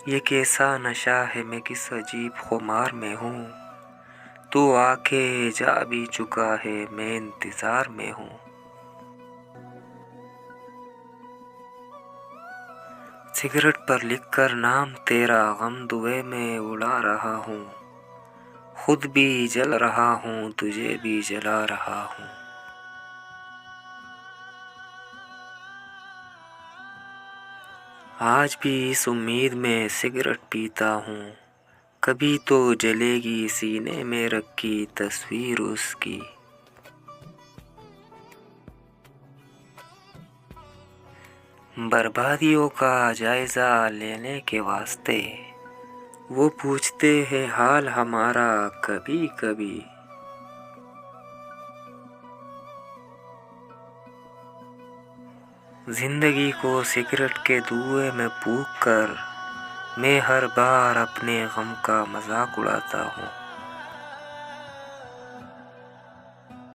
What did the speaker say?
یہ کیسا نشہ ہے، میں کس عجیب خمار میں ہوں، تو آ کے جا بھی چکا ہے، میں انتظار میں ہوں۔ سگریٹ پر لکھ کر نام تیرا غم دھوئے میں اڑا رہا ہوں، خود بھی جل رہا ہوں، تجھے بھی جلا رہا ہوں۔ آج بھی اس امید میں سگریٹ پیتا ہوں، کبھی تو جلے گی سینے میں رکھی تصویر اس کی۔ بربادیوں کا جائزہ لینے کے واسطے وہ پوچھتے ہیں حال ہمارا کبھی کبھی۔ زندگی کو سگریٹ کے دھوئے میں پھونک کر میں ہر بار اپنے غم کا مذاق اڑاتا ہوں۔